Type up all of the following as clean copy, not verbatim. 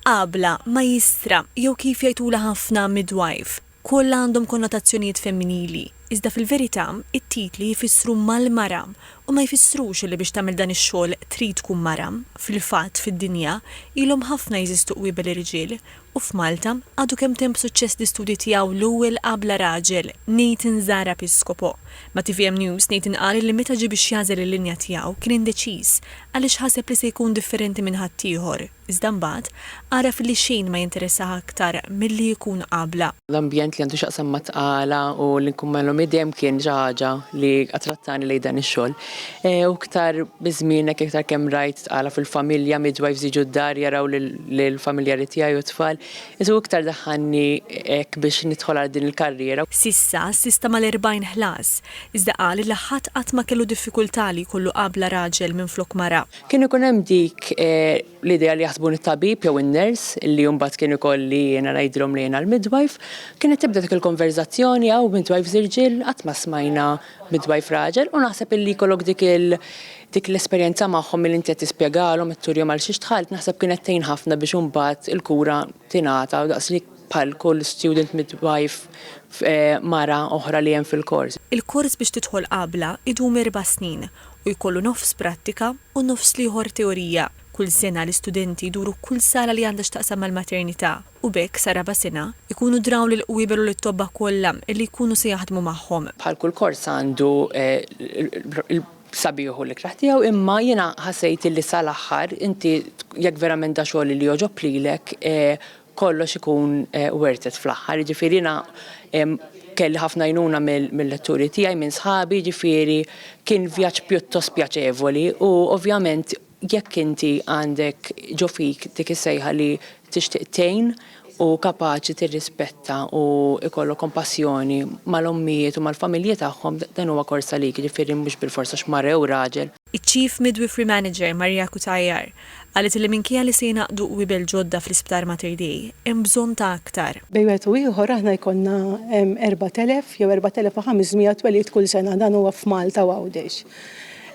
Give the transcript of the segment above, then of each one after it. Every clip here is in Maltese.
Qabla, maestra, jew kif jgħidula ħafna midwife, kollha għandhom konnotazzjonijiet femminili. Iżda fil-verità, it-titli jfissru mal-mara u ma jfissrux li biex tagħmel dan ix-xogħol trid tkun mara. Fil-fatt fid-dinja ilhom ħafna jeżistu qwiebel irġiel u f'Malta għadu kemm temp suċċess l-istudji tiegħu l-ewwel qabla raġel, Nathan Zara Piscopo. Ma' TVM News Nathan qal li meta ġie biex jażel il-linja tiegħu kien indeċiż għaliex ħaseb li se jkun differenti minn ħaddieħor. Iżda mbagħad araf li xejn ma jinteressaha aktar milli jkun qabla. L-ambjent li għandu xaqsam ma' tqala u li nkun magħhom idejjem kien xi ħaġa li attrattani lejn dan ix-xogħol. U iktar biżmienek iktar kemm rajt tqala fil-familja midwives jiġu d-dar jaraw lill-familjari tiegħi u tfal, iżu iktar daħħalni hekk biex nidħol għal din il-karriera. Sissa mal-40 ħlas, iżda qal li ħadd qatt ma kellu diffikultà li jkollu qabla raġel minflok mara. Kien ikun hemm dik l-idea li jaħsbuni it-tabib jew in-nurse li mbagħad kien ikolli jiena ngħidilhom li jiena l-midwife, kienet tibda dik il-konverzazzjoni hawn midwives irġiel qatt ma smajna midwife raġel u naħseb illi jkollok dik l-esperjenza magħhom milli inti qed tispjegalhom itturjhom għal xi xtħalt naħseb kienet tgħin ħafna biex imbagħad il-kura tingħata daqs li bħal kull student midwife mara oħra li hemm fil-kors. Il-kors biex tidħol qabla idum 4 snin u jkollu nofs prattika u nofs ieħor teorija. Kull sena l-istudenti jduru kull sala li għandha x'taqsam mal-maternità u bekk sa raba' sena jkunu draw lil qwiebel u lit-tobba kollha li jkunu se jaħdmu magħhom. Bħal kull kors għandu sabiħu li kraħ tiegħu imma jiena ħasejt li sal-aħħar inti jekk verament da xogħol li jogħġob lilek kollox ikun worth it fl-aħħar. Ġifieri kelli ħafna għajnuna mill-letturi tiegħi minn sħabi, ġifieri kien vjaġġ pjuttost pjaċevoli u ovvjament jekk inti għandek ġo fik dik is-sejħa li tixtieq tgħin u kapaċi tirrispetta u ikollok kompassjoni mal-ommijiet u mal-familji tagħhom dan huwa kors għalik, ġifieri mhux bil-forsa x'mara u raġel. Iċ-Chief Midwifery Manager Marja Kutajjar qalet li minkejja li se jnaqdu qwiebel ġodda fl-Isptar Mater Dei hemm bżonn ta' aktar. Bejn wieħed u ieħor aħna jkollna 4,000 jew 4,500 twelid kull sena dan huwa f'Malta u Għawdex.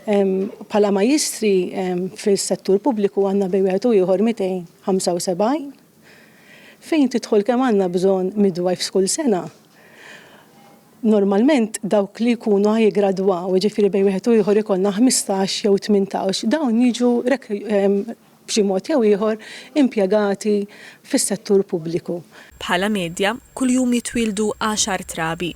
Bħala majistri fis-settur pubbliku għandna bejn wieħed u ieħor 275 fejn tidħol kemm għandna bżonn midwives kull sena. Normalment dawk li jkunu jiggradwaw, ġifieri bejn wieħed u ieħor ikollna 15 jew 18, dawn jiġu b'xi mod jew ieħor impjegati fis-settur pubbliku. Bħala medja kuljum jitwildu 10 trabi.